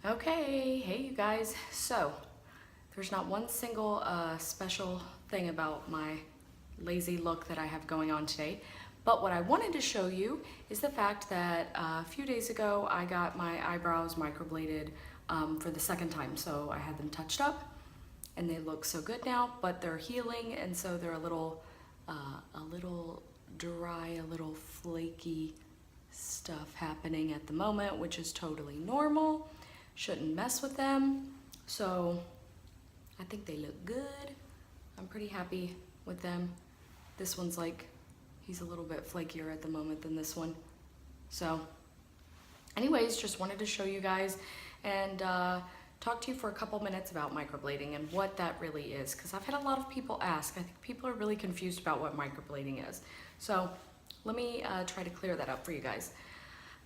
Okay, hey you guys. So, there's not one single special thing about my lazy look that I have going on today, but what I wanted to show you is the fact that a few days ago I got my eyebrows microbladed for the second time. So I had them touched up and they look so good now, but they're healing and so they're a little dry, a little flaky stuff happening at the moment, which is totally normal. Shouldn't mess with them. So I think they look good. I'm pretty happy with them. This one's like, he's a little bit flakier at the moment than this one. So anyways, just wanted to show you guys and talk to you for a couple minutes about microblading and what that really is, because I've had a lot of people ask. I think people are really confused about what microblading is. So let me try to clear that up for you guys.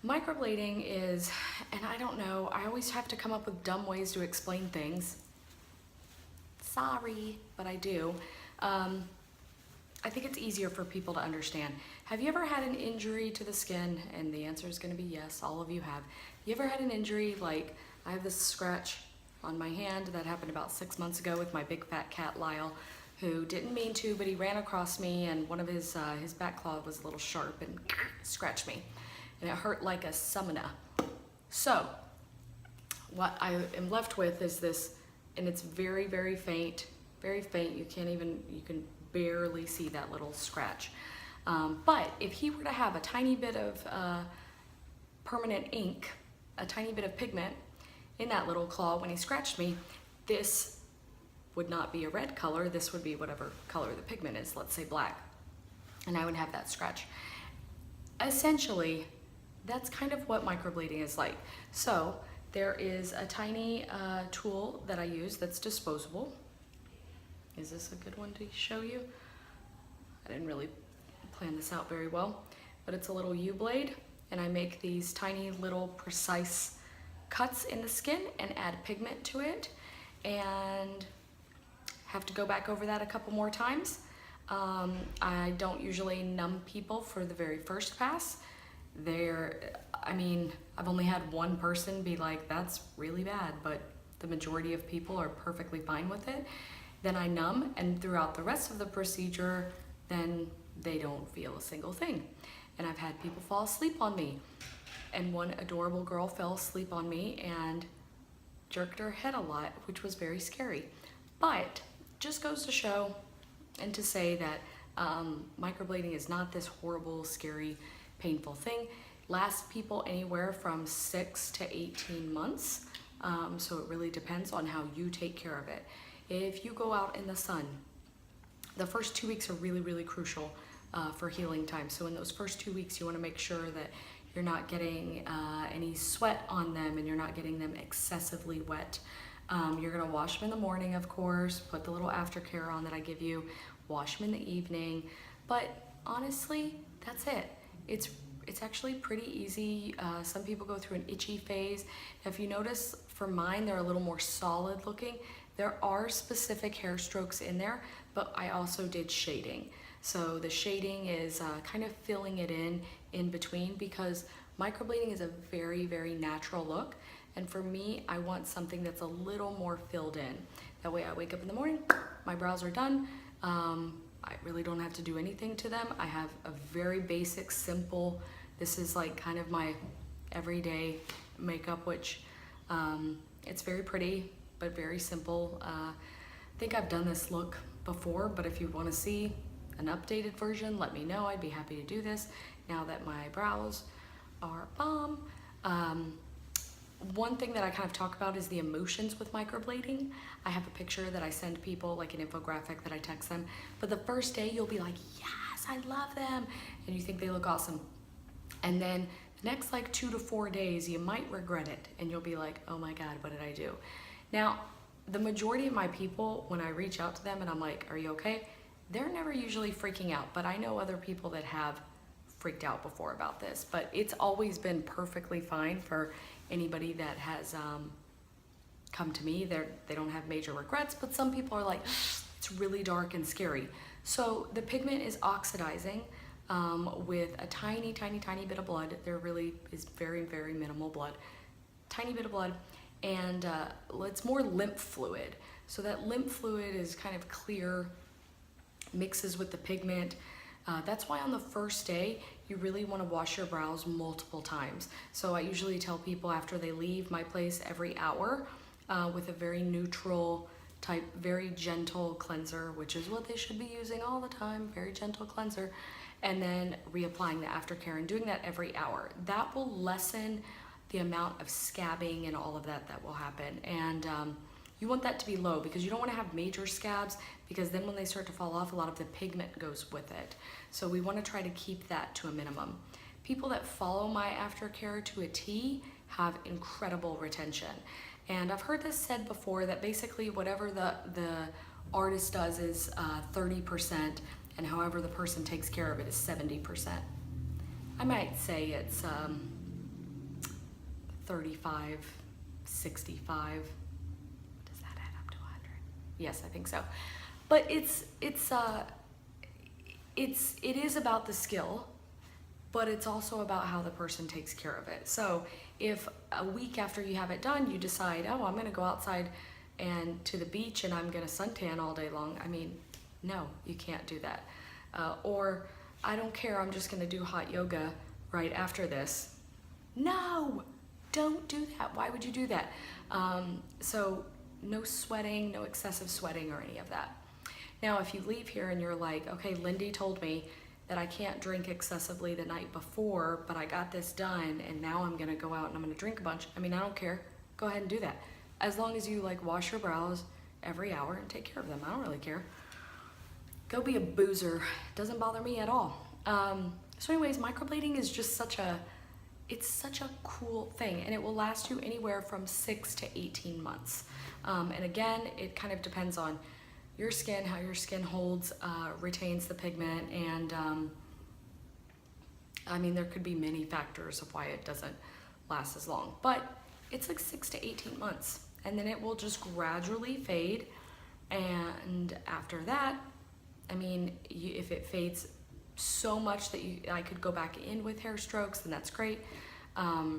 Microblading is, and I don't know, I always have to come up with dumb ways to explain things. Sorry, but I do. I think it's easier for people to understand. Have you ever had an injury to the skin? And the answer is going to be yes, all of you have. You ever had an injury, like I have this scratch on my hand that happened about 6 months ago with my big fat cat Lyle, who didn't mean to, but he ran across me and one of his back claw was a little sharp and scratched me. And it hurt like a summoner. So what I am left with is this, and it's very, very faint, very faint. You can barely see that little scratch. But if he were to have a tiny bit of permanent ink, a tiny bit of pigment in that little claw when he scratched me, this would not be a red color. This would be whatever color the pigment is, let's say black. And I would have that scratch. Essentially, that's kind of what microblading is like. So there is a tiny tool that I use that's disposable. Is this a good one to show you? I didn't really plan this out very well, but it's a little U-blade, and I make these tiny little precise cuts in the skin and add pigment to it, and have to go back over that a couple more times. I don't usually numb people for the very first pass. I've only had one person be like, that's really bad, but the majority of people are perfectly fine with it. Then I numb, and throughout the rest of the procedure, then they don't feel a single thing. And I've had people fall asleep on me. And one adorable girl fell asleep on me and jerked her head a lot, which was very scary. But just goes to show and to say that microblading is not this horrible, scary, painful thing. Lasts people anywhere from 6 to 18 months. So it really depends on how you take care of it. If you go out in the sun, the first 2 weeks are really, really crucial for healing time. So in those first 2 weeks, you want to make sure that you're not getting any sweat on them and you're not getting them excessively wet. You're going to wash them in the morning, of course, put the little aftercare on that I give you, wash them in the evening. But honestly, that's it. It's actually pretty easy. Some people go through an itchy phase. If you notice, for mine, they're a little more solid looking. There are specific hair strokes in there, but I also did shading. So the shading is kind of filling it in between, because microblading is a very, very natural look. And for me, I want something that's a little more filled in. That way I wake up in the morning, my brows are done. I really don't have to do anything to them. I have a very basic, simple, this is like kind of my everyday makeup, which it's very pretty, but very simple. I think I've done this look before, but if you want to see an updated version, let me know. I'd be happy to do this now that my brows are bomb. One thing that I kind of talk about is the emotions with microblading. I have a picture that I send people, like an infographic that I text them. But the first day you'll be like, yes, I love them. And you think they look awesome. And then the next like 2 to 4 days, you might regret it. And you'll be like, oh my God, what did I do? Now, the majority of my people, when I reach out to them and I'm like, are you okay? They're never usually freaking out, but I know other people that have freaked out before about this. But it's always been perfectly fine for anybody that has come to me. They don't have major regrets, but some people are like, it's really dark and scary. So the pigment is oxidizing with a tiny, tiny, tiny bit of blood. There really is very, very minimal blood. Tiny bit of blood. and it's more lymph fluid. So that lymph fluid is kind of clear, mixes with the pigment. That's why on the first day, you really want to wash your brows multiple times. So I usually tell people after they leave my place every hour with a very neutral type, very gentle cleanser, which is what they should be using all the time, very gentle cleanser, and then reapplying the aftercare and doing that every hour. That will lessen the amount of scabbing and all of that will happen. And you want that to be low because you don't want to have major scabs, because then when they start to fall off, a lot of the pigment goes with it. So we want to try to keep that to a minimum. People that follow my aftercare to a T have incredible retention. And I've heard this said before that basically whatever the artist does is 30%, and however the person takes care of it is 70%. I might say it's 35, 65. Does that add up to 100? Yes, I think so. But it is about the skill, but it's also about how the person takes care of it. So if a week after you have it done, you decide, oh, I'm gonna go outside and to the beach and I'm gonna suntan all day long, I mean, no, you can't do that. Or I don't care, I'm just gonna do hot yoga right after this. No, don't do that. Why would you do that? So no sweating, no excessive sweating or any of that. Now, if you leave here and you're like, okay, Lindy told me that I can't drink excessively the night before, but I got this done and now I'm gonna go out and I'm gonna drink a bunch. I mean, I don't care. Go ahead and do that. As long as you like wash your brows every hour and take care of them. I don't really care. Go be a boozer. Doesn't bother me at all. So anyways, microblading is just such a cool thing, and it will last you anywhere from 6 to 18 months. And again, it kind of depends on your skin, how your skin holds, retains the pigment, and I mean, there could be many factors of why it doesn't last as long, but it's like 6 to 18 months, and then it will just gradually fade. And after that, I mean, if it fades so much that I could go back in with hair strokes, then that's great. I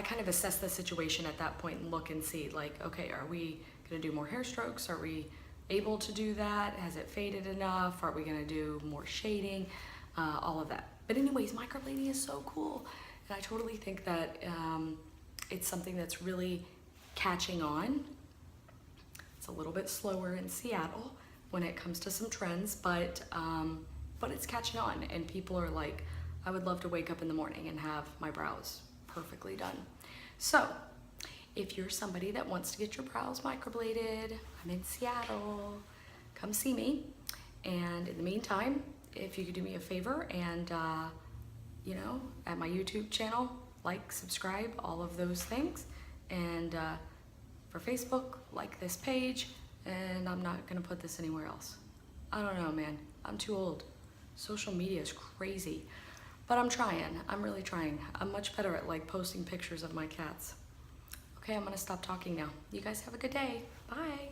kind of assess the situation at that point and look and see, like, okay, are we gonna do more hair strokes? Are we able to do that? Has it faded enough? Are we gonna do more shading? All of that. But anyways, microblading is so cool. And I totally think that it's something that's really catching on. It's a little bit slower in Seattle when it comes to some trends, but it's catching on, and people are like, I would love to wake up in the morning and have my brows perfectly done. So if you're somebody that wants to get your brows microbladed, I'm in Seattle, come see me. And in the meantime, if you could do me a favor and you know, at my YouTube channel, like, subscribe, all of those things. And for Facebook, like this page. And I'm not gonna put this anywhere else. I don't know, man. I'm too old. Social media is crazy. But I'm trying. I'm really trying. I'm much better at like posting pictures of my cats. Okay, I'm gonna stop talking now. You guys have a good day. Bye.